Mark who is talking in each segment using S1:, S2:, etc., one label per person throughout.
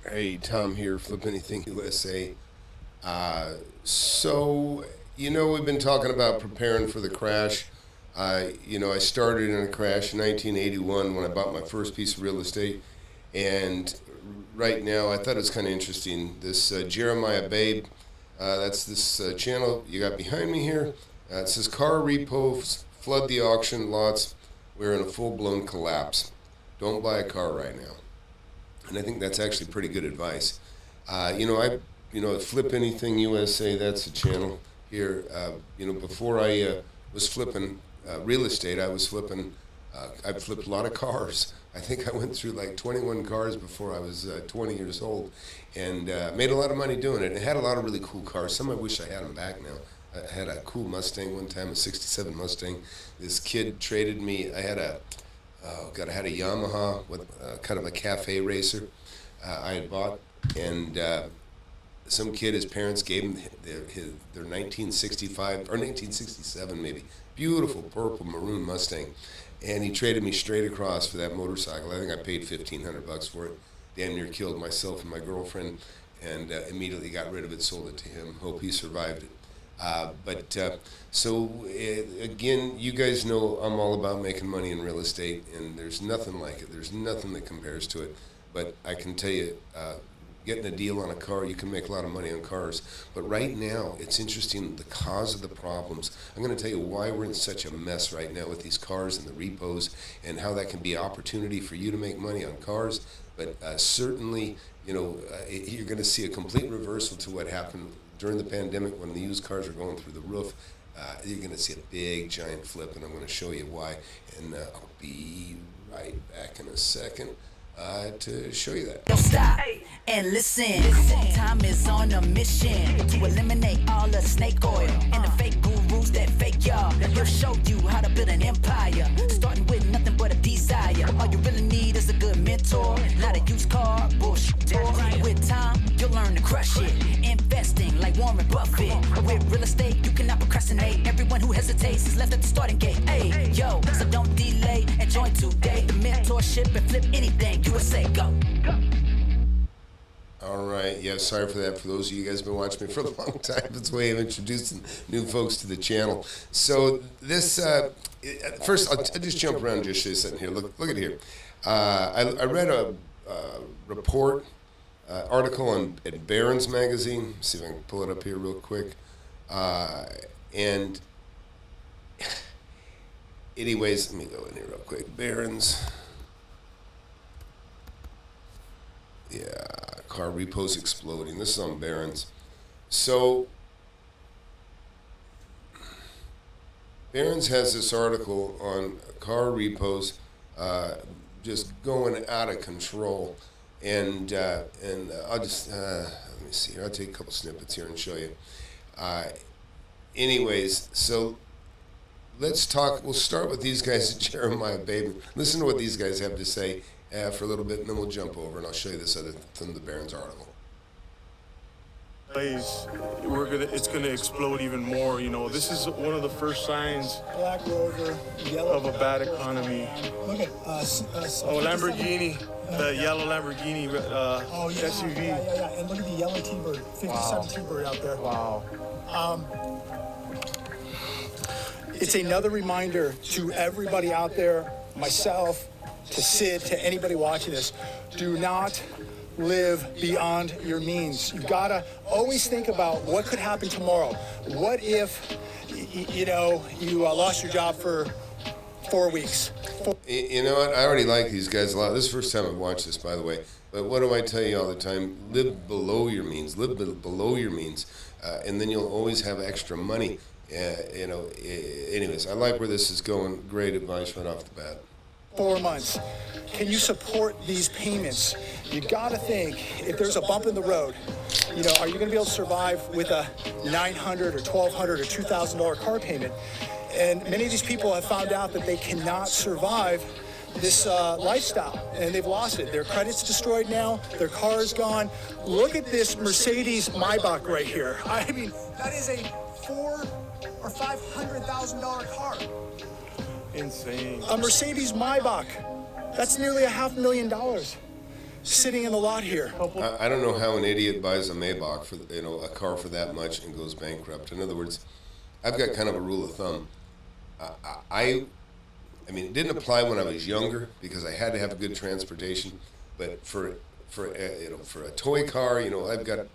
S1: Hey, Tom here, FlipAnything USA. So, we've been talking about preparing for the crash. I started in a crash in 1981 when I bought my first piece of real estate. And right now, I thought it was kind of interesting. This Jeremiah Babe, that's this channel you got behind me here. It says car repos flood the auction lots. We're in a full-blown collapse. Don't buy a car right now. And I think that's actually pretty good advice. FlipAnything USA, that's the channel here. Before I was flipping real estate, I flipped a lot of cars. I think I went through like 21 cars before I was 20 years old, and made a lot of money doing it. And had a lot of really cool cars. Some I wish I had them back now. I had a cool Mustang one time, a '67 Mustang. This kid traded me. I had a Yamaha with kind of a cafe racer I had bought, and some kid, his parents gave him their 1965 or 1967 maybe, beautiful purple maroon Mustang, and he traded me straight across for that motorcycle. I think I paid $1,500 for it. Damn near killed myself and my girlfriend, and immediately got rid of it, sold it to him. Hope he survived it. Again, you guys know I'm all about making money in real estate, and there's nothing like it. There's nothing that compares to it. But I can tell you, getting a deal on a car, you can make a lot of money on cars. But right now, it's interesting, the cause of the problems. I'm going to tell you why we're in such a mess right now with these cars and the repos, and how that can be an opportunity for you to make money on cars. But certainly, you're going to see a complete reversal to what happened during the pandemic when the used cars are going through the roof. You're going to see a big, giant flip, and I'm going to show you why. And I'll be right back in a second to show you that.
S2: Don't stop and listen. Time is on a mission to eliminate all the snake oil and the fake gurus that fake y'all. He'll show you how to build an empire, starting with nothing but a desire. All you really need is a good mentor, not a used car bullshit. With time, you'll learn to crush it. Investing like Warren Buffett. With real estate, you cannot procrastinate. Everyone who hesitates is left at the starting gate. Hey, yo, so don't delay and join today. The mentorship and flip anything. USA, go.
S1: All right. Yeah, sorry for that. For those of you guys who've been watching me for a long time, it's a way of introducing new folks to the channel. So this, first, I'll just jump around just for a second here. Look at here. I read a report, article at Barron's magazine. See if I can pull it up here real quick. And anyways, let me go in here real quick. Barron's. Yeah, car repos exploding. This is on Barron's. So, Barron's has this article on car repos just going out of control. And I'll just, let me see here. I'll take a couple snippets here and show you. Anyways, so let's talk. We'll start with these guys at Jeremiah Babe. Listen to what these guys have to say for a little bit, and then we'll jump over and I'll show you this other from the Barron's article.
S3: It's gonna explode even more. This is one of the first signs
S4: Black Rover, yellow
S3: of a bad economy.
S4: Look at
S3: Lamborghini, the yellow Lamborghini SUV.
S4: Yeah. And look at the yellow T-Bird, 57 T-Bird out there.
S3: Wow.
S4: It's another reminder to everybody out there, myself, to Sid, to anybody watching this, do not live beyond your means. You've got to always think about what could happen tomorrow. What if, you lost your job for 4 weeks?
S1: You know what? I already like these guys a lot. This is the first time I've watched this, by the way. But what do I tell you all the time? Live below your means. Live below your means. And then you'll always have extra money. Anyways, I like where this is going. Great advice right off the bat.
S4: 4 months. Can you support these payments? You got to think, if there's a bump in the road, are you going to be able to survive with a $900 or $1,200 or $2,000 car payment? And many of these people have found out that they cannot survive this lifestyle, and they've lost it. Their credit's destroyed now. Their car is gone. Look at this Mercedes Maybach right here. I mean, that is a $400,000 or $500,000 car.
S3: Insane.
S4: A Mercedes Maybach. That's nearly $500,000. sitting in the lot here.
S1: I don't know how an idiot buys a Maybach for a car for that much and goes bankrupt. In other words, I've got kind of a rule of thumb. I mean, it didn't apply when I was younger because I had to have good transportation. But for a toy car, I've got a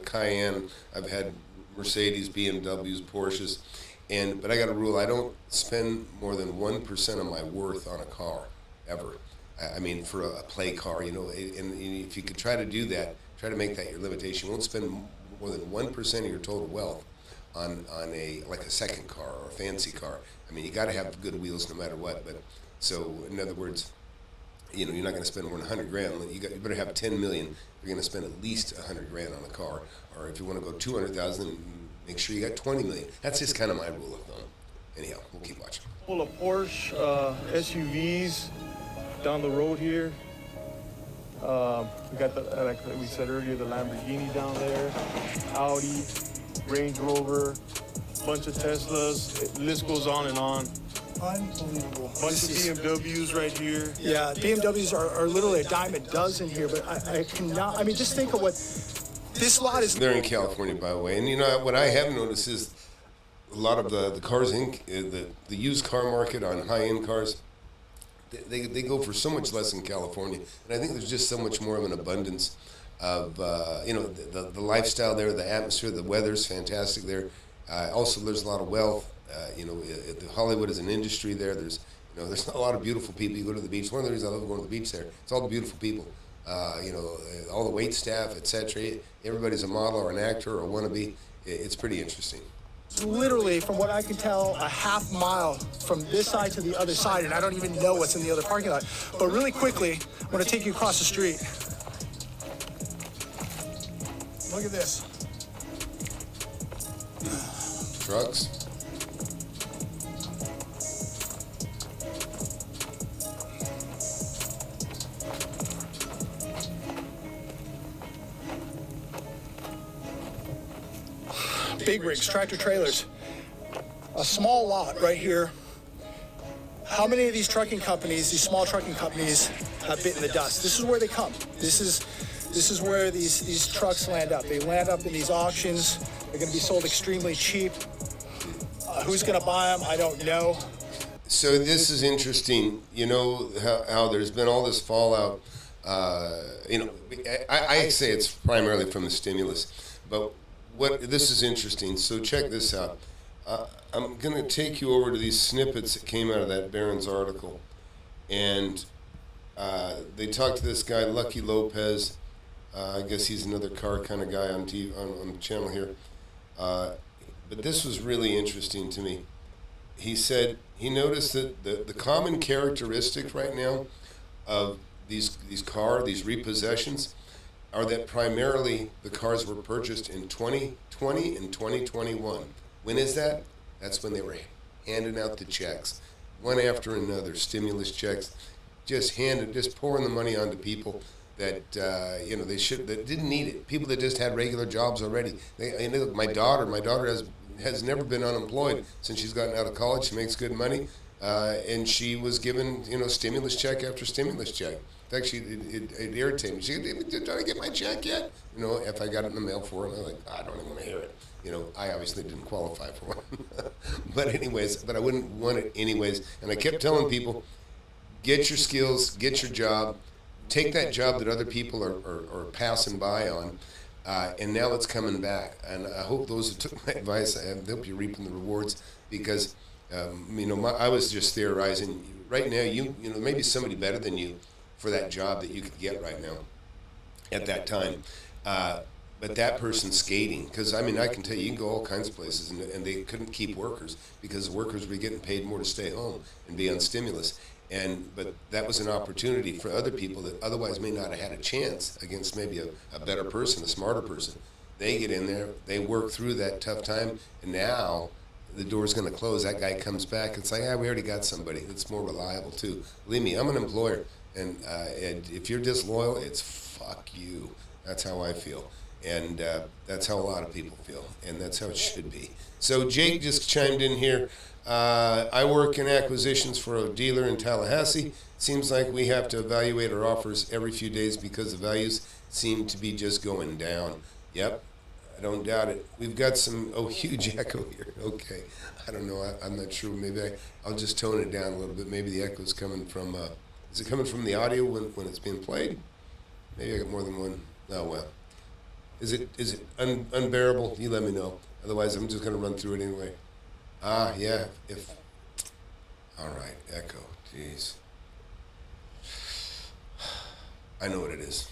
S1: Cayenne, I've had Mercedes, BMWs, Porsches, but I got a rule: I don't spend more than 1% of my worth on a car ever. I mean, for a play car, and if you could try to do that, try to make that your limitation. You won't spend more than 1% of your total wealth on a second car or a fancy car. I mean, you got to have good wheels no matter what. But so, in other words, you're not going to spend more than $100,000. You better have 10 million. You're going to spend at least $100,000 on a car. Or if you want to go 200,000, make sure you got 20 million. That's just kind of my rule of thumb. Anyhow, we'll keep watching.
S3: Full of Porsche SUVs down the road here. We got like we said earlier, the Lamborghini down there, Audi, Range Rover, bunch of Teslas. The list goes on and on.
S4: Unbelievable.
S3: Bunch of BMWs right here.
S4: Yeah, BMWs are literally a dime a dozen here, but I cannot. I mean, just think of what this lot is.
S1: They're in California, by the way, and what I have noticed is a lot of the cars the used car market on high-end cars. They go for so much less in California, and I think there's just so much more of an abundance of the lifestyle there, the atmosphere, the weather's fantastic there. Also, there's a lot of wealth. Hollywood is an industry there. There's a lot of beautiful people. You go to the beach. One of the reasons I love going to the beach there, it's all the beautiful people. All the wait staff, etc. Everybody's a model or an actor or a wannabe. It's pretty interesting.
S4: Literally, from what I can tell, a half mile from this side to the other side, and I don't even know what's in the other parking lot. But really quickly, I'm going to take you across the street. Look at this.
S1: Trucks.
S4: Big rigs, tractor trailers. A small lot right here. How many of these trucking companies, these small trucking companies, have bitten the dust? This is where they come. This is where these trucks land up. They land up in these auctions. They're going to be sold extremely cheap. Who's going to buy them? I don't know.
S1: So this is interesting. How there's been all this fallout. I say it's primarily from the stimulus, but this is interesting. So check this out. I'm going to take you over to these snippets that came out of that Barron's article, and they talked to this guy, Lucky Lopez. I guess he's another car kind of guy on TV, on the channel here. But this was really interesting to me. He said he noticed that the common characteristic right now of these repossessions are that primarily the cars were purchased in 2020 and 2021. When is that? That's when they were handing out the checks, one after another, stimulus checks, just pouring the money onto people that that didn't need it. People that just had regular jobs already. My daughter has never been unemployed since she's gotten out of college. She makes good money, and she was given stimulus check after stimulus check. In fact, it irritated me. She said, "Did I get my check yet?" If I got it in the mail for her, I'm like, I don't even want to hear it. I obviously didn't qualify for one. But I wouldn't want it anyways. And I kept telling people, get your skills, get your job, take that job that other people are passing by on, and now it's coming back. And I hope those who took my advice, I hope you're reaping the rewards, because I was just theorizing. Right now, maybe somebody better than you for that job that you could get right now at that time. But that person's skating, because I can tell you, you can go all kinds of places, and they couldn't keep workers because the workers were getting paid more to stay home and be on stimulus. But that was an opportunity for other people that otherwise may not have had a chance against maybe a better person, a smarter person. They get in there, they work through that tough time, and now the door's going to close. That guy comes back and say, we already got somebody that's more reliable too. Believe me, I'm an employer, and if you're disloyal, it's fuck you. That's how I feel. And that's how a lot of people feel, and that's how it should be. So Jake just chimed in here. I work in acquisitions for a dealer in Tallahassee. Seems like we have to evaluate our offers every few days because the values seem to be just going down. Yep, I don't doubt it. We've got some, huge echo here. Okay, I don't know. I'm not sure. Maybe I'll just tone it down a little bit. Maybe the echo's coming from, is it coming from the audio when it's being played? Maybe I got more than one. Oh, well. Is it unbearable? You let me know. Otherwise, I'm just going to run through it anyway. Yeah. All right, echo. Jeez. I know what it is.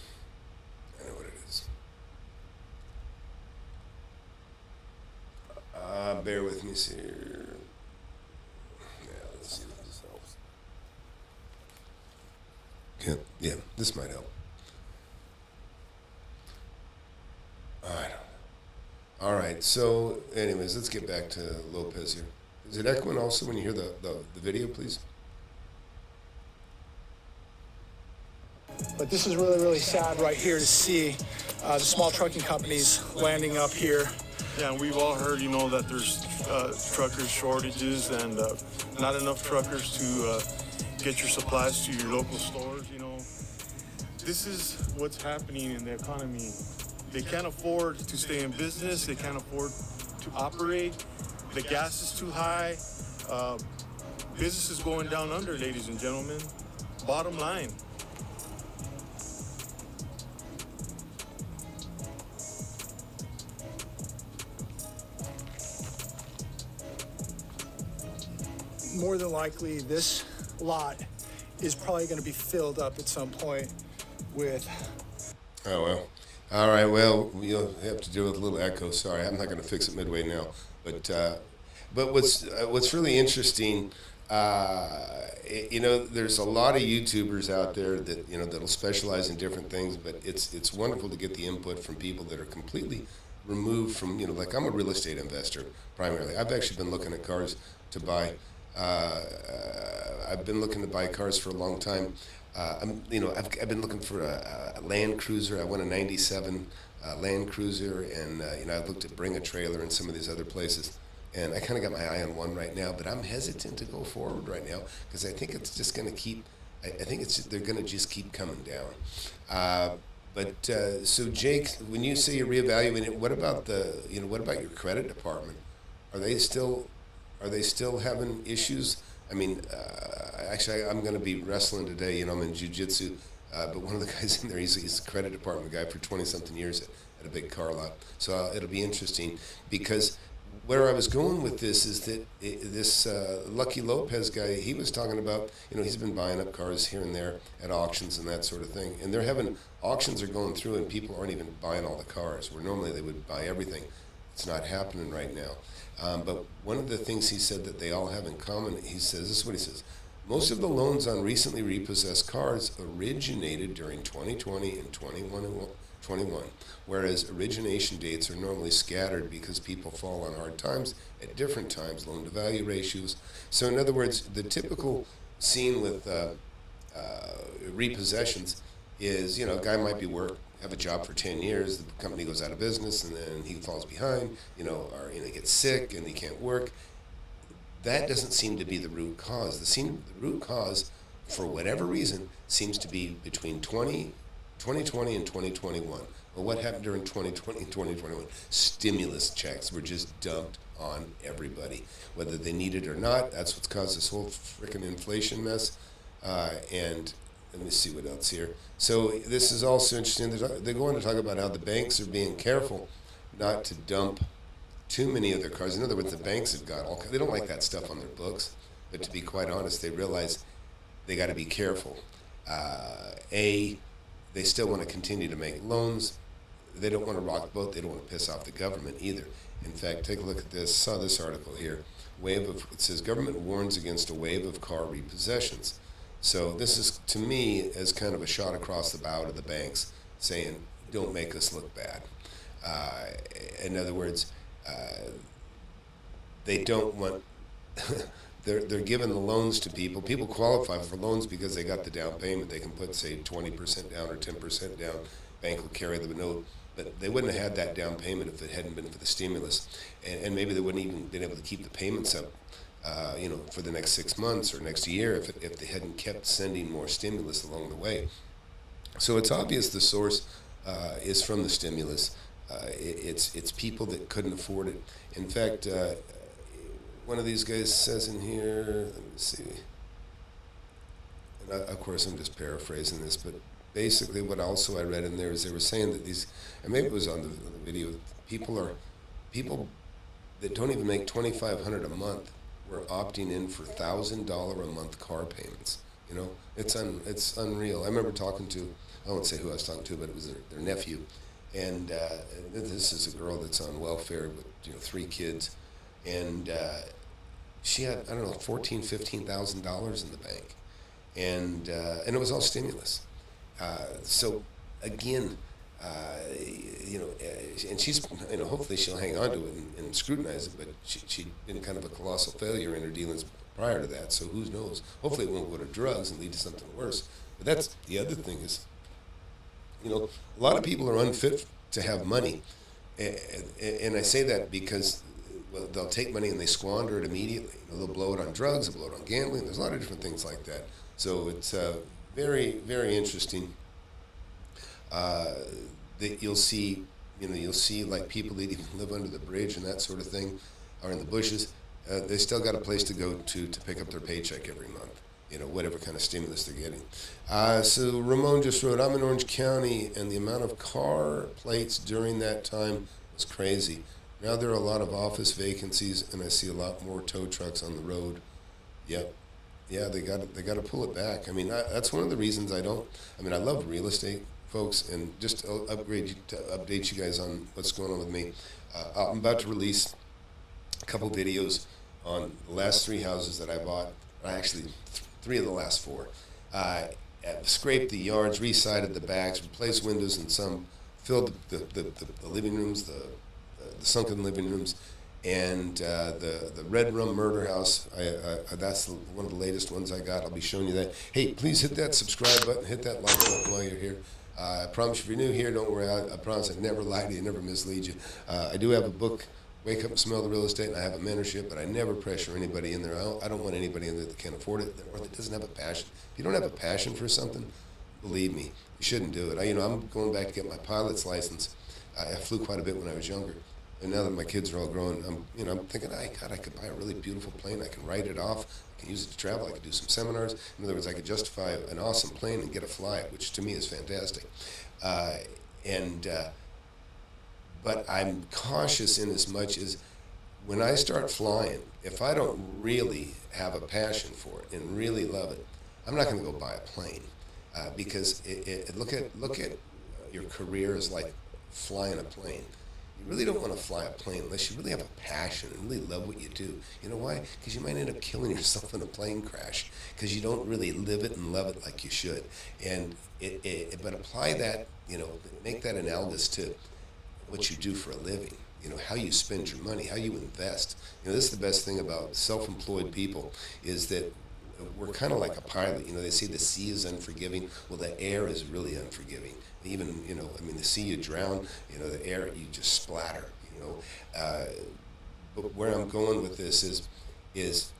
S1: Bear with me here. Yeah, let's see if this helps. Yeah, this might help. All right, so anyways, let's get back to Lopez here. Is it echoing also when you hear the video, please?
S4: But this is really, really sad right here to see the small trucking companies landing up here.
S3: Yeah, and we've all heard, that there's truckers shortages and not enough truckers to get your supplies to your local stores, This is what's happening in the economy. They can't afford to stay in business. They can't afford to operate. The gas is too high. Business is going down under, ladies and gentlemen. Bottom line.
S4: More than likely, this lot is probably going to be filled up at some point with...
S1: Oh, well. All right, well, you'll have to deal with a little echo. Sorry, I'm not going to fix it midway now. But what's really interesting, there's a lot of YouTubers out there that, that'll specialize in different things, but it's wonderful to get the input from people that are completely removed from, like I'm a real estate investor primarily. I've actually been looking at cars to buy. I've been looking to buy cars for a long time. I've been looking for a Land Cruiser. I want a '97 Land Cruiser, and I've looked at Bring a Trailer and some of these other places, and I kind of got my eye on one right now. But I'm hesitant to go forward right now because I think it's just going to keep. They're going to just keep coming down. So Jake, when you say you're reevaluating it, what about what about your credit department? Are they still having issues? I mean, actually, I'm going to be wrestling today. I'm in jiu-jitsu, but one of the guys in there, he's a credit department guy for 20-something years at a big car lot. So it'll be interesting because where I was going with this is that this Lucky Lopez guy, he was talking about, he's been buying up cars here and there at auctions and that sort of thing. And they're having, auctions are going through and people aren't even buying all the cars, where normally they would buy everything. It's not happening right now. But one of the things he said that they all have in common, he says, this is what he says, most of the loans on recently repossessed cars originated during 2020 and 2021, whereas origination dates are normally scattered because people fall on hard times at different times, loan-to-value ratios. So in other words, the typical scene with repossessions is, a guy might have a job for 10 years, the company goes out of business, and then he falls behind, or he gets sick and he can't work. That doesn't seem to be the root cause. The root cause, for whatever reason, seems to be between 2020 and 2021. Well, what happened during 2020 and 2021? Stimulus checks were just dumped on everybody, whether they need it or not. That's what's caused this whole frickin' inflation mess. And let me see what else here. So this is also interesting. They go on to talk about how the banks are being careful not to dump too many of their cars. In other words, the banks have got they don't like that stuff on their books, but to be quite honest, they realize they got to be careful. They still want to continue to make loans. They don't want to rock the boat. They don't want to piss off the government either. In fact, take a look at this. Saw this article here. It says government warns against a wave of car repossessions. So this is, to me, as kind of a shot across the bow to the banks, saying, don't make us look bad. In other words, they don't want, they're giving the loans to people. People qualify for loans because they got the down payment. They can put, say, 20% down or 10% down. Bank will carry the note. But they wouldn't have had that down payment if it hadn't been for the stimulus. And maybe they wouldn't even been able to keep the payments up for the next 6 months or next year if they hadn't kept sending more stimulus along the way. So it's obvious the source is from the stimulus. It's people that couldn't afford it. In fact, one of these guys says in here, let me see, and of course I'm just paraphrasing this, but basically what also I read in there is they were saying that these, and maybe it was on the video, people that don't even make $2,500 a month were opting in for $1,000 a month car payments. It's unreal. I remember talking to, I won't say who I was talking to, but it was their nephew, and this is a girl that's on welfare with 3 kids, and she had, I don't know, $14,000-$15,000 in the bank, and it was all stimulus. So again, and she's, hopefully she'll hang on to it and scrutinize it, but she'd been kind of a colossal failure in her dealings prior to that, so who knows? Hopefully it won't go to drugs and lead to something worse. But that's the other thing is, a lot of people are unfit to have money, and I say that because they'll take money and they squander it immediately. They'll blow it on drugs, they'll blow it on gambling. There's a lot of different things like that. So it's very, very interesting that you'll see like people that even live under the bridge and that sort of thing, or in the bushes. They still got a place to go to pick up their paycheck every month, whatever kind of stimulus they're getting. So Ramon just wrote, I'm in Orange County, and the amount of car plates during that time was crazy. Now there are a lot of office vacancies, and I see a lot more tow trucks on the road. Yep. Yeah, they got to pull it back. I mean, that's one of the reasons I love real estate, folks, and just to update you guys on what's going on with me. I'm about to release a couple videos on the last 3 houses that I bought. Actually, 3 of the last 4. Scraped the yards, resided the backs, replaced windows in some, filled the living rooms, the sunken living rooms, and the Red Rum Murder House. That's one of the latest ones I got. I'll be showing you that. Hey, please hit that subscribe button, hit that like button while you're here. I promise if you're new here, don't worry. I promise I never lie to you, never mislead you. I do have a book, Wake Up and Smell the Real Estate, and I have a mentorship, but I never pressure anybody in there. I don't want anybody in there that can't afford it or that doesn't have a passion. If you don't have a passion for something, believe me, you shouldn't do it. I'm going back to get my pilot's license. I flew quite a bit when I was younger. And now that my kids are all grown, I'm thinking, I could buy a really beautiful plane. I can write it off. I can use it to travel. I can do some seminars. In other words, I could justify an awesome plane and get a flight, which to me is fantastic. But I'm cautious in as much as when I start flying, if I don't really have a passion for it and really love it, I'm not going to go buy a plane because look at your career as like flying a plane. You really don't want to fly a plane unless you really have a passion and really love what you do. You know why? Because you might end up killing yourself in a plane crash because you don't really live it and love it like you should. And but apply that, make that analogous to what you do for a living. How you spend your money, how you invest. This is the best thing about self-employed people is that we're kind of like a pilot. They say the sea is unforgiving. Well, the air is really unforgiving. Even, the sea you drown, the air you just splatter, But where I'm going with this is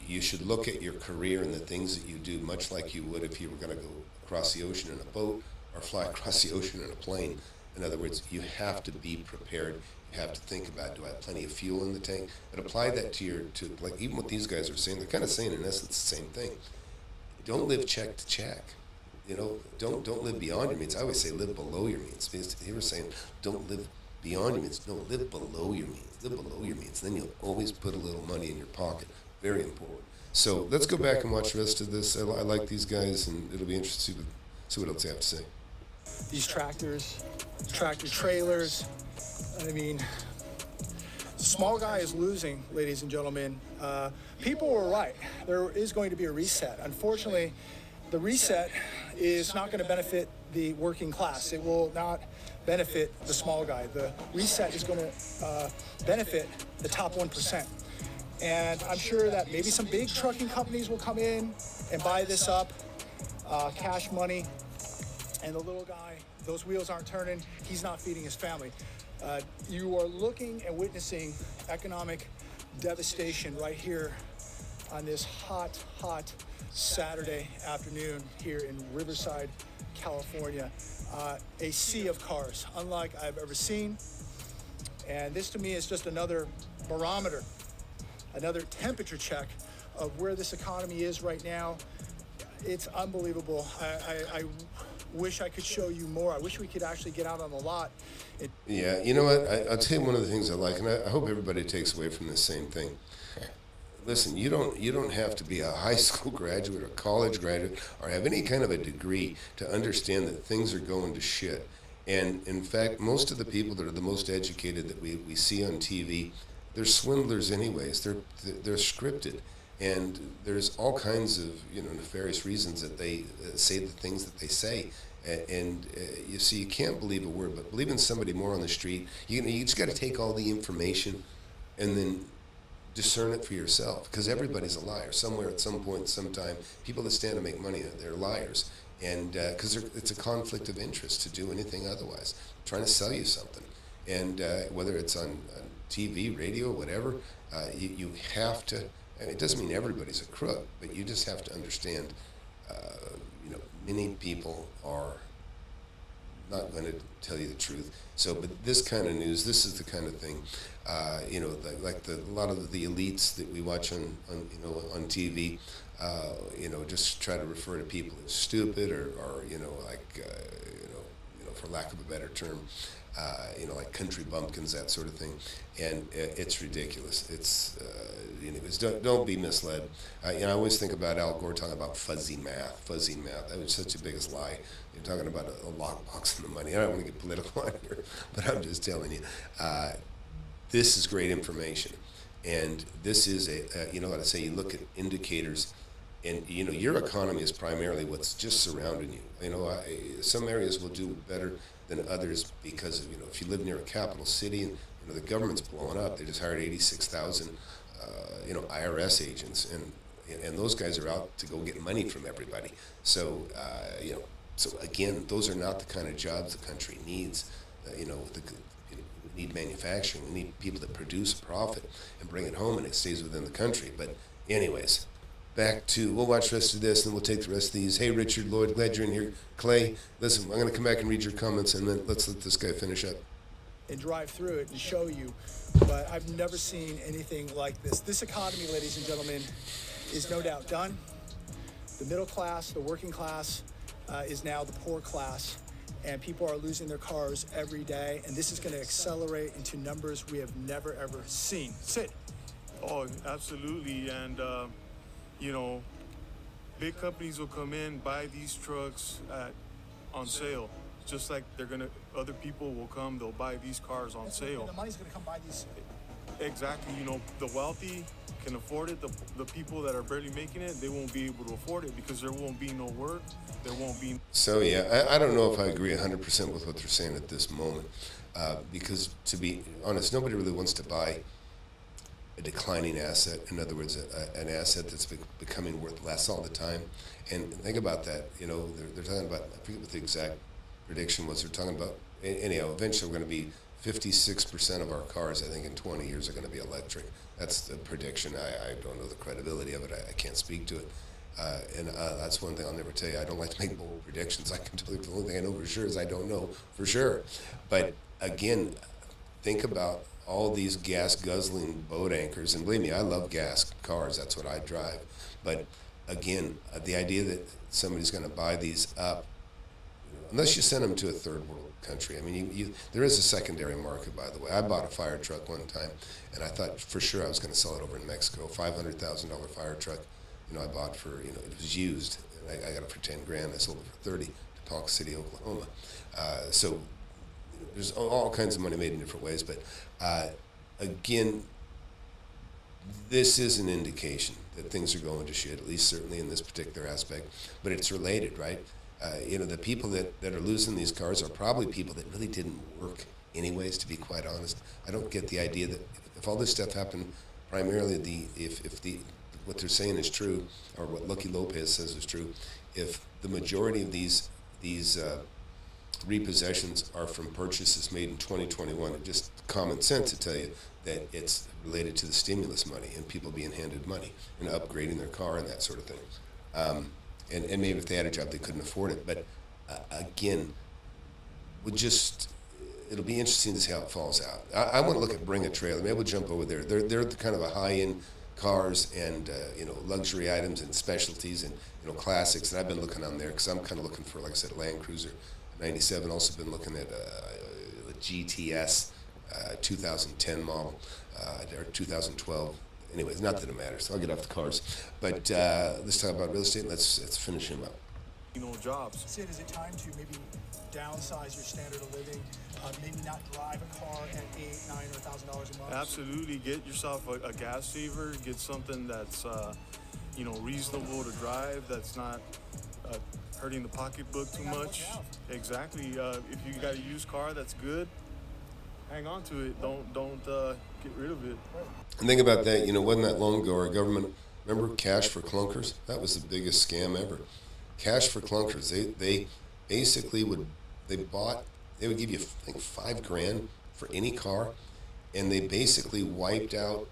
S1: you should look at your career and the things that you do much like you would if you were going to go across the ocean in a boat or fly across the ocean in a plane. In other words, you have to be prepared. You have to think about, do I have plenty of fuel in the tank? But apply that to like even what these guys are saying. They're kind of saying in essence the same thing. Don't live check to check. Don't live beyond your means. I always say live below your means. They were saying don't live beyond your means. No, live below your means. Live below your means. Then you'll always put a little money in your pocket. Very important. So let's go back and watch the rest of this. I like these guys, and it'll be interesting to see what else they have to say.
S4: These tractors, tractor trailers, the small guy is losing, ladies and gentlemen. People were right. There is going to be a reset. Unfortunately, the reset is not going to benefit the working class. It will not benefit the small guy. The reset is going to benefit the top 1%. And I'm sure that maybe some big trucking companies will come in and buy this up, cash money, and the little guy, those wheels aren't turning, he's not feeding his family. You are looking and witnessing economic devastation right here on this hot Saturday afternoon here in Riverside, California. A sea of cars, unlike I've ever seen. And this to me is just another barometer, another temperature check of where this economy is right now. It's unbelievable. I wish I could show you more. I wish we could actually get out on the lot.
S1: Yeah, you know what? I'll tell you one of the things I like, and I hope everybody takes away from this same thing. Listen, you don't have to be a high school graduate or college graduate or have any kind of a degree to understand that things are going to shit. And in fact, most of the people that are the most educated that we see on TV, they're swindlers anyways. They're scripted. And there's all kinds of nefarious reasons that they say the things that they say, and you see, you can't believe a word. But believing somebody more on the street, you just got to take all the information, and then discern it for yourself. Because everybody's a liar somewhere at some point, sometime. People that stand to make money, they're liars, and because it's a conflict of interest to do anything otherwise. Trying to sell you something, and whether it's on TV, radio, whatever, you have to. And it doesn't mean everybody's a crook, but you just have to understand, many people are not going to tell you the truth. So, but this kind of news, this is the kind of thing, like a lot of the elites that we watch on TV, just try to refer to people as stupid or for lack of a better term, like country bumpkins, that sort of thing, and it's ridiculous. It's don't be misled. I always think about Al Gore talking about fuzzy math. That was such a biggest lie. You're talking about a lockbox and the money. I don't want to get political on here, but I'm just telling you, this is great information, and this is what I say. You look at indicators. And your economy is primarily what's just surrounding you. Some areas will do better than others because of, if you live near a capital city and the government's blowing up, they just hired 86,000 IRS agents, and those guys are out to go get money from everybody. So so again, those are not the kind of jobs the country needs. We need manufacturing. We need people that produce a profit and bring it home, and it stays within the country. But anyways. Back to, we'll watch the rest of this, and we'll take the rest of these. Hey, Richard, Lloyd, glad you're in here. Clay, listen, I'm going to come back and read your comments, and then let's let this guy finish up.
S4: And drive through it and show you, but I've never seen anything like this. This economy, ladies and gentlemen, is no doubt done. The middle class, the working class, is now the poor class, and people are losing their cars every day, and this is going to accelerate into numbers we have never, ever seen. Sid.
S3: Oh, absolutely, and big companies will come in, buy these trucks on sale. Just like other people will come, they'll buy these cars on sale.
S4: The money's gonna come buy these.
S3: Exactly, the wealthy can afford it. The people that are barely making it, they won't be able to afford it because there won't be no work, there won't be.
S1: So yeah, I don't know if I agree 100% with what they're saying at this moment, because to be honest, nobody really wants to buy a declining asset. In other words, an asset that's becoming worth less all the time. And think about that. They're talking about, I forget what the exact prediction was. They're talking about, anyhow, eventually we're going to be 56% of our cars, I think, in 20 years are going to be electric. That's the prediction. I don't know the credibility of it. I can't speak to it. And that's one thing I'll never tell you. I don't like to make bold predictions. I can tell you the only thing I know for sure is I don't know for sure. But again, think about all these gas-guzzling boat anchors, and believe me, I love gas cars. That's what I drive. But again, the idea that somebody's going to buy these up, unless you send them to a third world country. I mean, there is a secondary market, by the way. I bought a fire truck one time, and I thought for sure I was going to sell it over in Mexico. $500,000 fire truck. I bought for, it was used, and I got it for $10,000. I sold it for $30,000 to Polk City, Oklahoma. So there's all kinds of money made in different ways, but again, this is an indication that things are going to shit, at least certainly in this particular aspect, but it's related, right? The people that are losing these cars are probably people that really didn't work anyways, to be quite honest. I don't get the idea that if all this stuff happened, primarily if what they're saying is true, or what Lucky Lopez says is true, if the majority of these repossessions are from purchases made in 2021. It's just common sense to tell you that it's related to the stimulus money and people being handed money and upgrading their car and that sort of thing. And maybe if they had a job, they couldn't afford it. But again, it'll be interesting to see how it falls out. I want to look at Bring a Trailer. Maybe we'll jump over there. They're the kind of a high-end cars and luxury items and specialties and classics. And I've been looking on there because I'm kind of looking for, like I said, Land Cruiser 97. Also been looking at a GTS 2010 model or 2012. Anyways, not that it matters. I'll get off the cars. But let's talk about real estate. Let's finish him up.
S3: Jobs.
S4: Sid, is it time to maybe downsize your standard of living? Maybe not drive a car at $8,000, $9,000 or $1,000 a month?
S3: Absolutely. Get yourself a gas saver. Get something that's reasonable to drive. That's not hurting the pocketbook too much. Exactly. If you got a used car that's good, hang on to it. Don't get rid of it.
S1: And think about that. Wasn't that long ago our government? Remember Cash for Clunkers? That was the biggest scam ever. Cash for Clunkers. They basically would give you I think $5,000 for any car, and they basically wiped out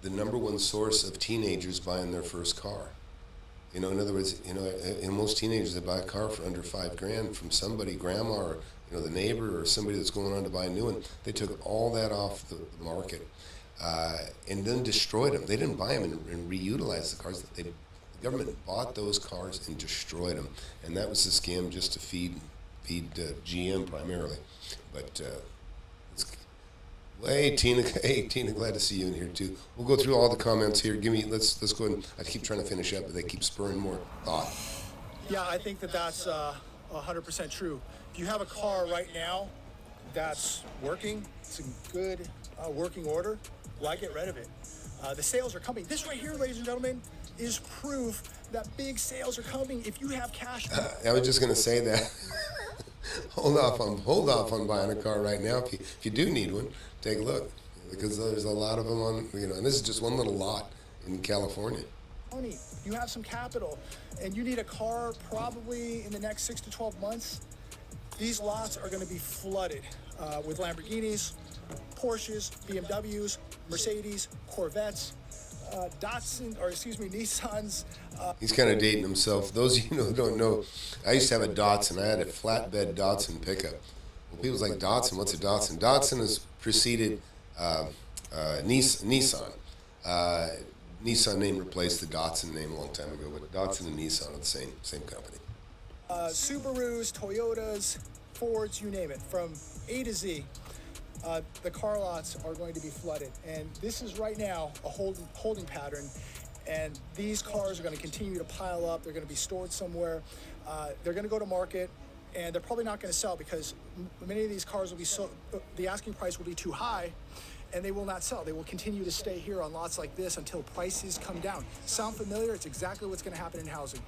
S1: the number one source of teenagers buying their first car. In other words, in most teenagers, they buy a car for under $5,000 from somebody, grandma or the neighbor or somebody that's going on to buy a new one. They took all that off the market and then destroyed them. They didn't buy them and reutilize the cars. The government bought those cars and destroyed them, and that was the scam just to feed GM primarily. But hey Tina, glad to see you in here too. We'll go through all the comments here. Let's go ahead. I keep trying to finish up, but they keep spurring more thought.
S4: Yeah, I think that's 100% true. If you have a car right now that's working, it's in good working order, why get rid of it? The sales are coming. This right here, ladies and gentlemen, is proof that big sales are coming. If you have cash,
S1: I was just going to say that. hold off on buying a car right now. If you do need one, take a look, because there's a lot of them on. And this is just one little lot in California.
S4: You have some capital, and you need a car probably in the next 6 to 12 months. These lots are going to be flooded with Lamborghinis, Porsches, BMWs, Mercedes, Corvettes, Nissans.
S1: He's kind of dating himself. Those of you who don't know, I used to have a Datsun. I had a flatbed Datsun pickup. Well, people's like, Datsun, what's a Datsun? Datsun has preceded Nissan. Nissan name replaced the Datsun name a long time ago, but Datsun and Nissan are the same company.
S4: Subarus, Toyotas, Fords, you name it, from A to Z. The car lots are going to be flooded, and this is right now a holding pattern, and these cars are going to continue to pile up. They're going to be stored somewhere. They're going to go to market, and they're probably not going to sell because many of these cars will be the asking price will be too high, and they will not sell. They will continue to stay here on lots like this until prices come down. Sound familiar? It's exactly what's going to happen in housing.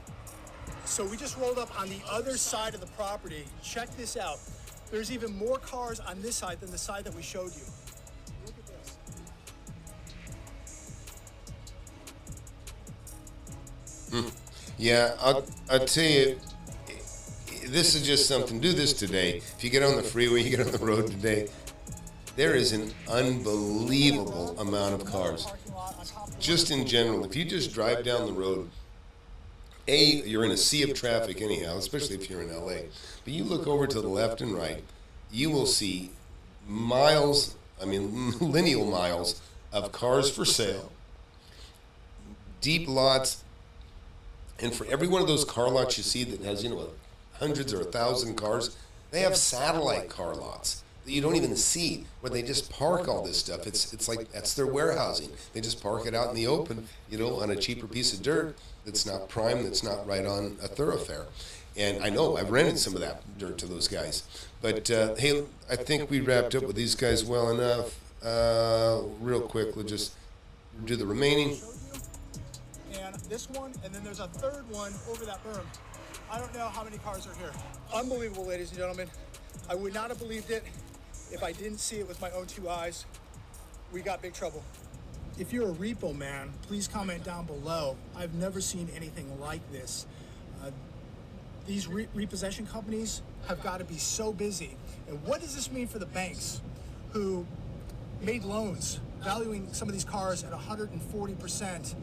S4: So we just rolled up on the other side of the property. Check this out. There's even more cars on this side than the side that we showed you. Look at this.
S1: Yeah, I'll tell you, this is just something. Do this today. If you get on the freeway, you get on the road today, there is an unbelievable amount of cars. Just in general, if you just drive down the road, you're in a sea of traffic anyhow, especially if you're in LA. But you look over to the left and right, you will see lineal miles of cars for sale, deep lots, and for every one of those car lots you see that has, hundreds or 1,000 cars, they have satellite car lots that you don't even see, where they just park all this stuff. It's like that's their warehousing. They just park it out in the open, on a cheaper piece of dirt that's not prime, that's not right on a thoroughfare. And I know I've rented some of that dirt to those guys. But hey, I think we wrapped up with these guys well enough. Real quick, we'll just do the remaining.
S4: And this one, and then there's a third one over that berm. I don't know how many cars are here. Unbelievable, ladies and gentlemen. I would not have believed it if I didn't see it with my own two eyes. We got big trouble. If you're a repo man, please comment down below. I've never seen anything like this. these repossession companies have got to be so busy. And what does this mean for the banks who made loans valuing some of these cars at 140%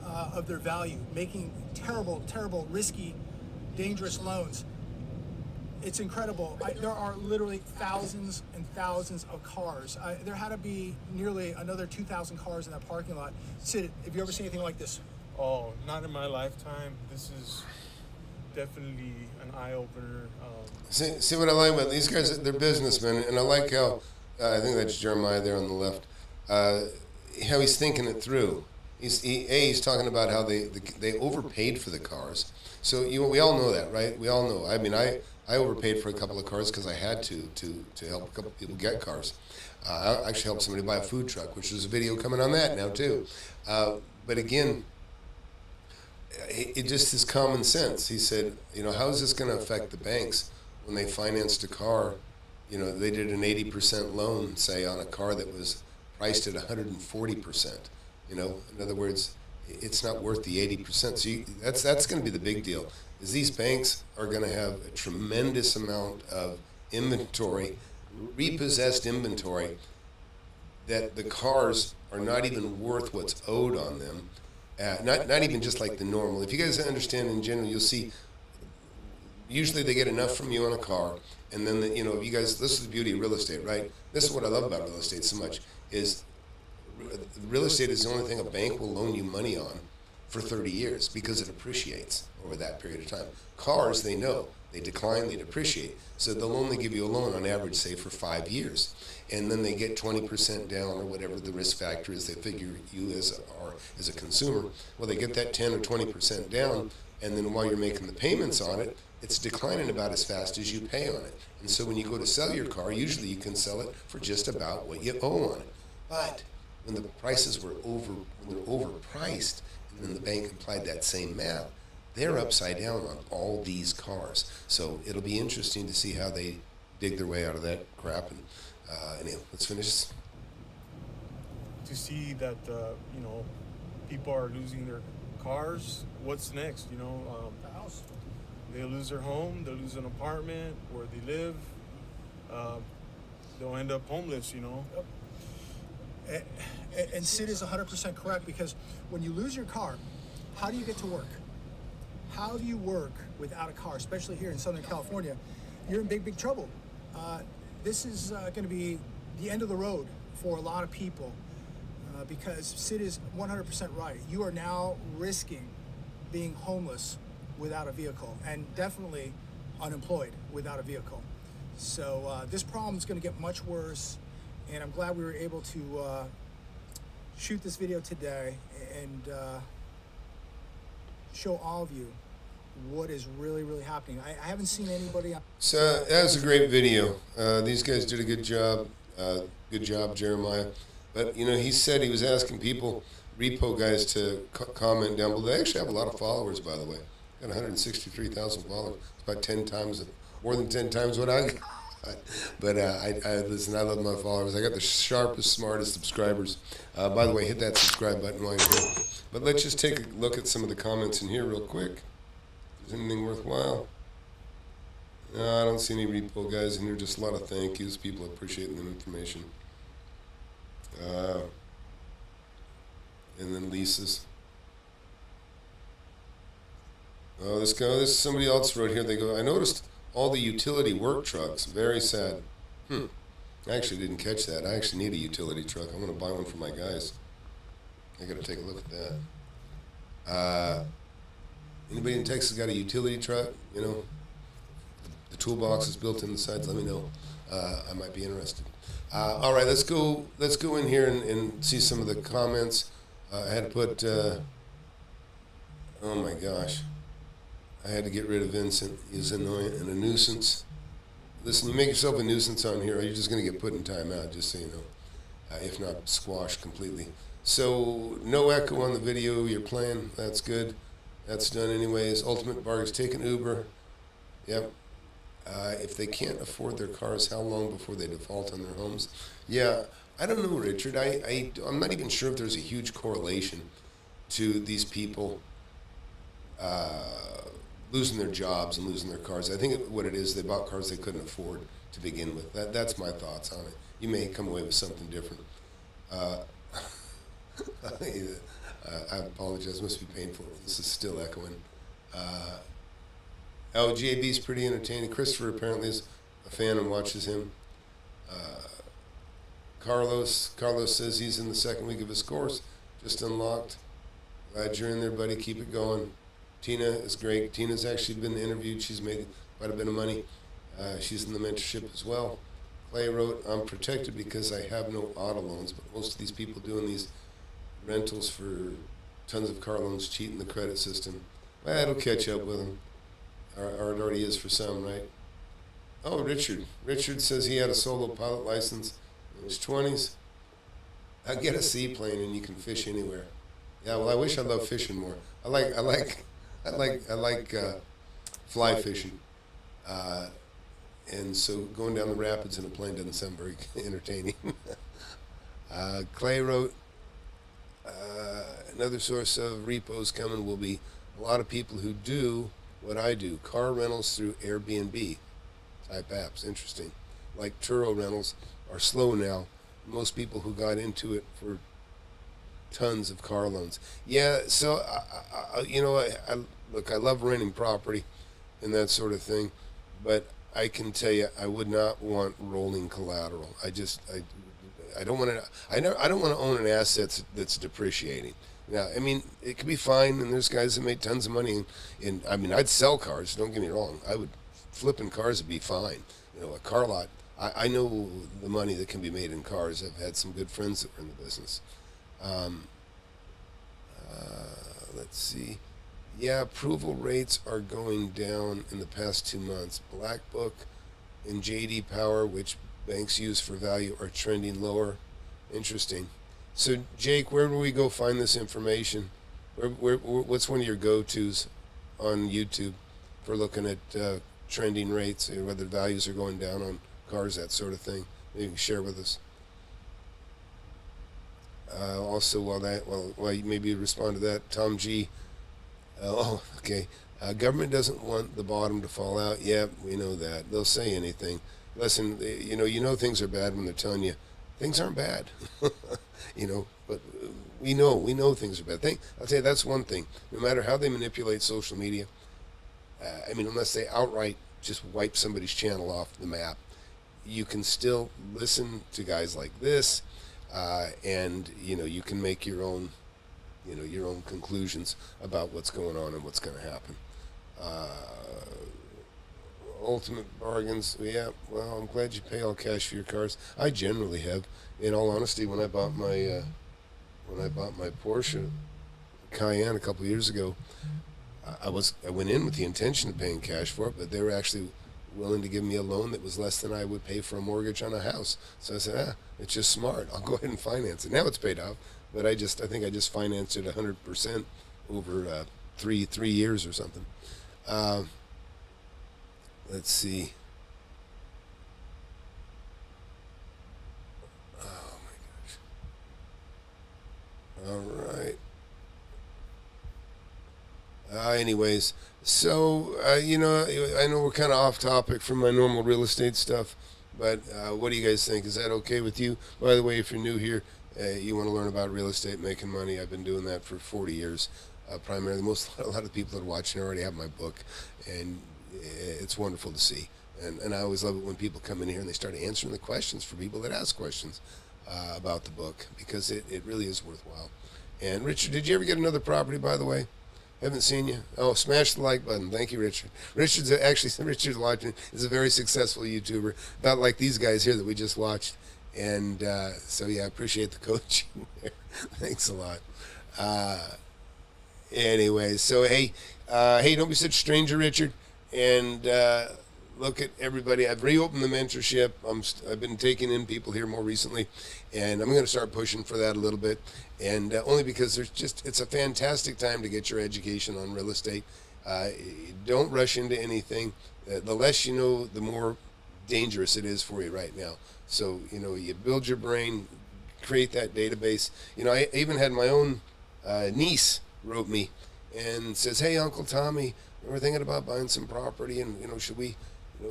S4: of their value, making terrible, terrible, risky, dangerous loans? It's incredible. There are literally thousands and thousands of cars. There had to be nearly another 2,000 cars in that parking lot. Sid, have you ever seen anything like this?
S3: Oh, not in my lifetime. This is definitely an eye-opener.
S1: See what I like about these guys? They're businessmen, and I like how I think that's Jeremiah there on the left. How he's thinking it through. He's talking about how they overpaid for the cars. So we all know that, right? We all know. I mean, I overpaid for a couple of cars because I had to help a couple people get cars. I actually helped somebody buy a food truck, which there's a video coming on that now too. But again, it just is common sense. He said, how is this going to affect the banks when they financed a car? They did an 80% loan, say, on a car that was priced at 140%. In other words, it's not worth the 80%. So that's going to be the big deal. Is these banks are going to have a tremendous amount of inventory, repossessed inventory, that the cars are not even worth what's owed on them. Not even just like the normal. If you guys understand in general, you'll see usually they get enough from you on a car, and then you guys, this is the beauty of real estate, right? This is what I love about real estate so much, is real estate is the only thing a bank will loan you money on for 30 years because it appreciates over that period of time. Cars, they know, they decline, they depreciate. So they'll only give you a loan on average, say, for 5 years. And then they get 20% down or whatever the risk factor is they figure you as a consumer. Well, they get that 10 or 20% down, and then while you're making the payments on it, it's declining about as fast as you pay on it. And so when you go to sell your car, usually you can sell it for just about what you owe on it. But when the prices were overpriced, and then the bank applied that same math, they're upside down on all these cars. So it'll be interesting to see how they dig their way out of that crap. And anyway, let's finish this.
S3: To see that people are losing their cars, what's next?
S4: The house.
S3: They'll lose their home, they'll lose an apartment where they live. They'll end up homeless.
S4: Yep. And Sid is 100% correct, because when you lose your car, how do you get to work? How do you work without a car, especially here in Southern California? You're in big, big trouble. This is going to be the end of the road for a lot of people, because Sid is 100% right. You are now risking being homeless without a vehicle, and definitely unemployed without a vehicle. So this problem is going to get much worse, and I'm glad we were able to shoot this video today and show all of you what is really, really happening. I haven't seen anybody.
S1: So that was a great video. These guys did a good job. Good job, Jeremiah. But he said he was asking people, repo guys, to comment down below. They actually have a lot of followers, by the way. Got 163,000 followers. It's about 10 times, more than 10 times what I got. But listen, I love my followers. I got the sharpest, smartest subscribers. By the way, hit that subscribe button while you're here. But let's just take a look at some of the comments in here real quick. Is anything worthwhile? No, I don't see any repo guys in here. Just a lot of thank yous. People appreciating the information. And then Lisa's. Oh, this somebody else wrote here. They go, I noticed all the utility work trucks. Very sad. I actually didn't catch that. I actually need a utility truck. I'm going to buy one for my guys. I got to take a look at that. Anybody in Texas got a utility truck? The toolbox is built in the sides. Let me know. I might be interested. All right, let's go in here and see some of the comments. I had to put. Oh my gosh. I had to get rid of Vincent. He's annoying and a nuisance. Listen, you make yourself a nuisance on here, you're just going to get put in timeout, just so you know. If not, squashed completely. So, no echo on the video you're playing. That's good. That's done anyways. Ultimate Bargains, take an Uber. Yep. If they can't afford their cars, how long before they default on their homes? Yeah, I don't know, Richard. I'm not even sure if there's a huge correlation to these people losing their jobs and losing their cars. I think what it is, they bought cars they couldn't afford to begin with. That's my thoughts on it. You may come away with something different. I apologize, must be painful. This is still echoing. JB's pretty entertaining. Christopher apparently is a fan and watches him. Carlos says he's in the second week of his course, just unlocked. Glad you're in there, buddy. Keep it going. Tina is great. Tina's actually been interviewed. She's made quite a bit of money. She's in the mentorship as well. Clay wrote, I'm protected because I have no auto loans, but most of these people doing these rentals for tons of car loans cheating the credit system. Well, it'll catch up with them. Or it already is for some, right? Oh, Richard. Richard says he had a solo pilot license in his 20s. I get a seaplane and you can fish anywhere. Yeah, well, I wish I loved fishing more. I like fly fishing. And so going down the rapids in a plane doesn't sound very entertaining. Clay wrote, another source of repos coming will be a lot of people who do what I do, car rentals through Airbnb type apps. Interesting. Like Turo rentals are slow now. Most people who got into it for tons of car loans. Yeah, so, look, I love renting property and that sort of thing, but I can tell you, I would not want rolling collateral. I don't want to. I don't want to own an asset that's depreciating. Now, I mean, it could be fine, and there's guys that make tons of money. And I mean, I'd sell cars. Don't get me wrong. I would flipping cars would be fine. You know, a car lot. I know the money that can be made in cars. I've had some good friends that were in the business. Let's see. Yeah, approval rates are going down in the past 2 months. Black Book and JD Power, which banks use for value, are trending lower. Interesting. So, Jake, where do we go find this information? What's one of your go-tos on YouTube for looking at trending rates, whether values are going down on cars, that sort of thing? Maybe you can share with us. Also, while you maybe respond to that, Tom G. Okay. Government doesn't want the bottom to fall out. Yeah, we know that. They'll say anything. Listen, you know things are bad when they're telling you things aren't bad. But we know things are bad. I'll tell you, that's one thing. No matter how they manipulate social media, unless they outright just wipe somebody's channel off the map, you can still listen to guys like this, and you can make your own conclusions about what's going on and what's going to happen. Ultimate bargains, yeah. Well, I'm glad you pay all cash for your cars. I generally have. In all honesty, when I bought my Porsche Cayenne a couple of years ago, I went in with the intention of paying cash for it, but they were actually willing to give me a loan that was less than I would pay for a mortgage on a house. So I said, it's just smart. I'll go ahead and finance it. Now it's paid off, but I think I just financed it 100% over 3 years or something. Let's see. Oh my gosh. All right. Anyways, so I know we're kind of off topic from my normal real estate stuff, but what do you guys think? Is that okay with you? By the way, if you're new here, you want to learn about real estate, making money, I've been doing that for 40 years. Primarily, a lot of the people that are watching already have my book, and it's wonderful to see. And I always love it when people come in here and they start answering the questions for people that ask questions about the book, because it really is worthwhile. And Richard, did you ever get another property, by the way? Haven't seen you. Oh, smash the like button. Thank you, Richard. Richard's watching is a very successful YouTuber, about like these guys here that we just watched. And so yeah, I appreciate the coaching there. Thanks a lot. Anyways, so hey, don't be such a stranger, Richard. And look at everybody. I've reopened the mentorship. I've been taking in people here more recently, and I'm going to start pushing for that a little bit. And only because it's a fantastic time to get your education on real estate. Don't rush into anything. The less you know, the more dangerous it is for you right now. So, you build your brain, create that database. I even had my own niece wrote me and says, hey, Uncle Tommy, we're thinking about buying some property, and should we,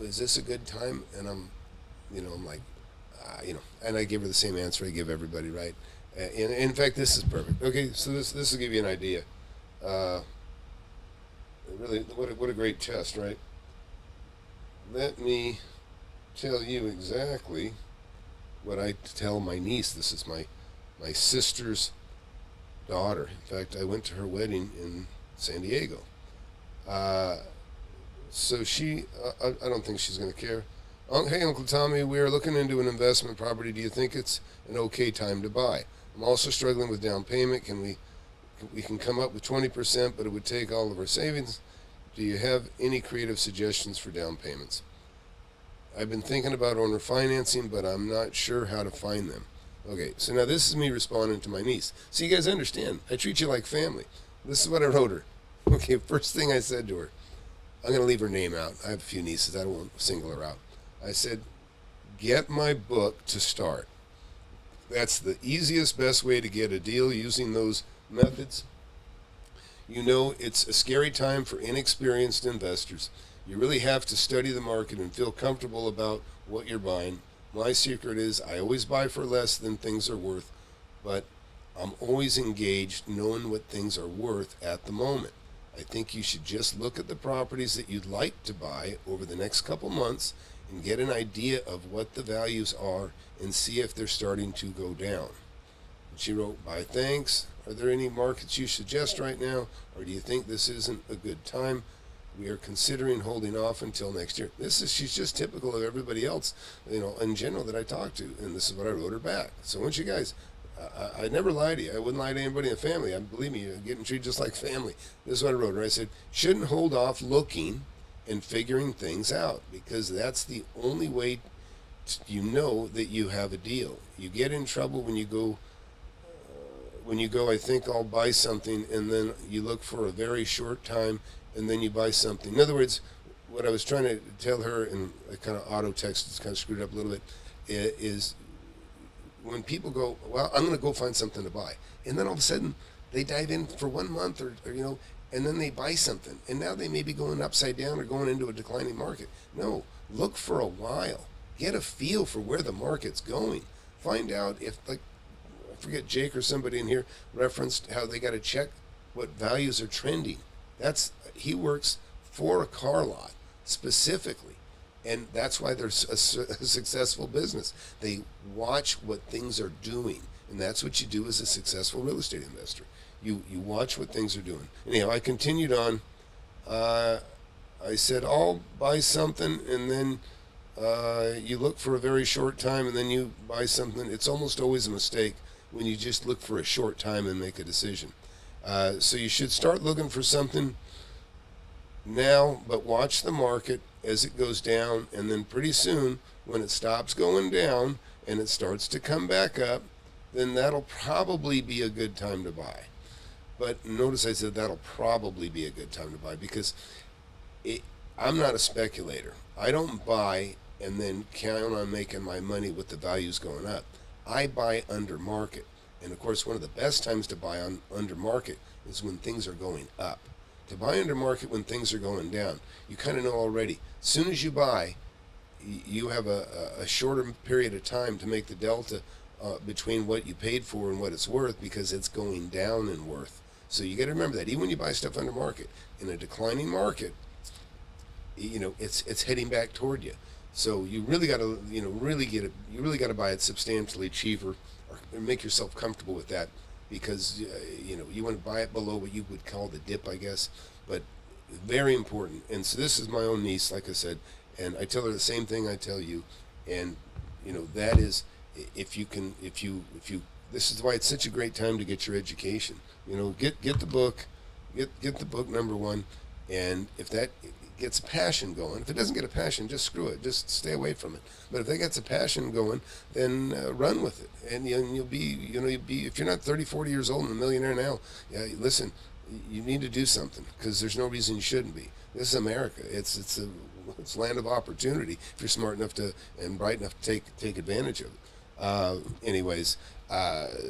S1: is this a good time? And I'm like, and I give her the same answer I give everybody, right? And in fact, this is perfect. Okay, so this will give you an idea. Really, what a great test, right? Let me tell you exactly what I tell my niece. This is my sister's daughter. In fact, I went to her wedding in San Diego. So she, I don't think she's going to care. Hey, Uncle Tommy, we are looking into an investment property. Do you think it's an okay time to buy? I'm also struggling with down payment. We can come up with 20%, but it would take all of our savings. Do you have any creative suggestions for down payments? I've been thinking about owner financing, but I'm not sure how to find them. Okay, so now this is me responding to my niece. So you guys understand, I treat you like family. This is what I wrote her. Okay, first thing I said to her, I'm going to leave her name out. I have a few nieces. I don't want to single her out. I said, get my book to start. That's the easiest, best way to get a deal using those methods. It's a scary time for inexperienced investors. You really have to study the market and feel comfortable about what you're buying. My secret is I always buy for less than things are worth, but I'm always engaged knowing what things are worth at the moment. I think you should just look at the properties that you'd like to buy over the next couple months and get an idea of what the values are and see if they're starting to go down. And she wrote, bye, thanks. Are there any markets you suggest right now, or do you think this isn't a good time? We are considering holding off until next year. She's just typical of everybody else, in general that I talk to, and this is what I wrote her back. So once you guys, I never lie to you. I wouldn't lie to anybody in the family. Believe me, you're getting treated just like family. This is what I wrote her. I said, shouldn't hold off looking and figuring things out, because that's the only way that you have a deal. You get in trouble when you go, I think I'll buy something, and then you look for a very short time, and then you buy something. In other words, what I was trying to tell her, and I kind of auto text, it's kind of screwed up a little bit, is when people go, well, I'm going to go find something to buy, and then all of a sudden they dive in for 1 month or and then they buy something, and now they may be going upside down or going into a declining market. No, look for a while. Get a feel for where the market's going. Find out if, I forget, Jake or somebody in here referenced how they got to check what values are trending. He works for a car lot specifically, and that's why they're a successful business. They watch what things are doing, and that's what you do as a successful real estate investor. You watch what things are doing. Anyhow, I continued on. I said, I'll buy something, and then you look for a very short time, and then you buy something. It's almost always a mistake when you just look for a short time and make a decision. So you should start looking for something now, but watch the market as it goes down, and then pretty soon, when it stops going down and it starts to come back up, then that'll probably be a good time to buy. But notice I said that'll probably be a good time to buy, because I'm not a speculator. I don't buy and then count on making my money with the values going up. I buy under market. And of course, one of the best times to buy on under market is when things are going up. To buy under market when things are going down, you kind of know already. As soon as you buy, you have a shorter period of time to make the delta between what you paid for and what it's worth, because it's going down in worth. So you got to remember that even when you buy stuff under market, in a declining market, it's heading back toward you. So you really got to, really get it. You really got to buy it substantially cheaper, or make yourself comfortable with that, because you want to buy it below what you would call the dip, I guess. But very important. And so this is my own niece, like I said, and I tell her the same thing I tell you, and that is, if you this is why it's such a great time to get your education. Get the book, get the book, number one, and if that gets a passion going, if it doesn't get a passion, just screw it, just stay away from it. But if it gets a passion going, then run with it, and you'll be, if you're not 30, 40 years old and a millionaire now, listen, you need to do something, because there's no reason you shouldn't be. This is America. It's land of opportunity if you're smart enough to and bright enough to take advantage of it. Anyways,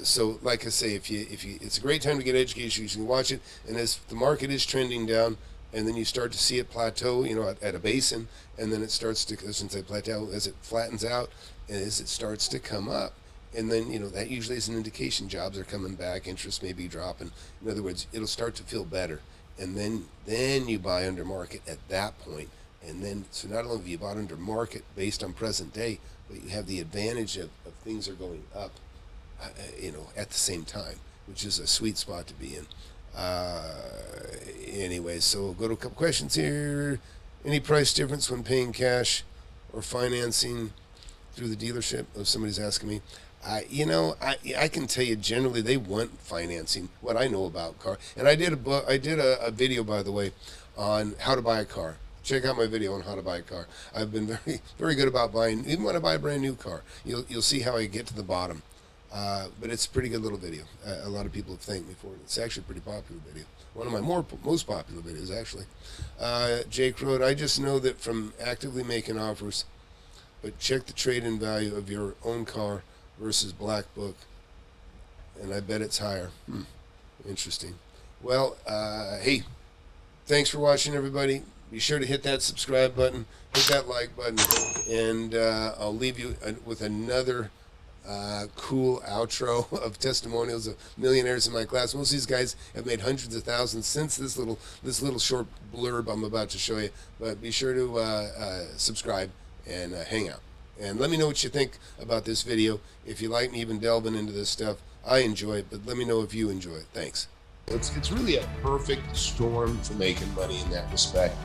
S1: so like I say, if you, it's a great time to get education. You can watch it, and as the market is trending down, and then you start to see it plateau, you know, at a basin, and then it starts to, I shouldn't say plateau, as it flattens out, and as it starts to come up, and then, you know, that usually is an indication jobs are coming back, interest may be dropping. In other words, it'll start to feel better, and then you buy under market at that point, and then, so not only have you bought under market based on present day, but you have the advantage of things are going up, you know, at the same time, which is a sweet spot to be in. Anyway, so we'll go to a couple questions here. Any price difference when paying cash or financing through the dealership? If somebody's asking me, you know, I can tell you generally they want financing. What I know about car, and I did a video, by the way, on how to buy a car. Check out my video on how to buy a car. I've been very good about buying, even when I buy a brand new car. You'll see how I get to the bottom. But it's a pretty good little video. A lot of people have thanked me for it. It's actually a pretty popular video. One of my most popular videos, actually. Jake wrote, I just know that from actively making offers, but check the trade-in value of your own car versus Black Book, and I bet it's higher. Interesting. Well, hey, thanks for watching, everybody. Be sure to hit that subscribe button, hit that like button, and I'll leave you with another cool outro of testimonials of millionaires in my class. Most of these guys have made hundreds of thousands since this little short blurb I'm about to show you. But be sure to subscribe and hang out. And let me know what you think about this video. If you like me even delving into this stuff, I enjoy it, but let me know if you enjoy it. Thanks. It's really a perfect storm for making money in that respect.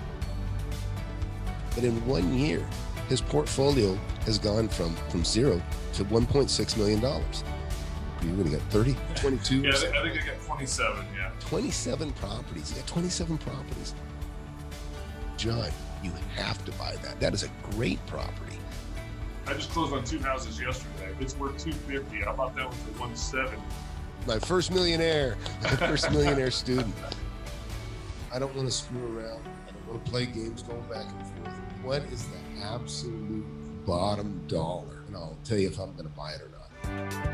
S1: But in 1 year, his portfolio has gone from zero to $1.6 million. You're going to get 30, 22?
S5: Yeah, I think they got 27, yeah.
S1: 27 properties. You got 27 properties. John, you have to buy that. That is a great property.
S5: I just closed on 2 houses yesterday. It's worth $250. I bought that one for $170.
S1: My first millionaire. My first millionaire student. I don't want to screw around. I don't want to play games going back and forth. What is the absolute bottom dollar? And I'll tell you if I'm going to buy it or not.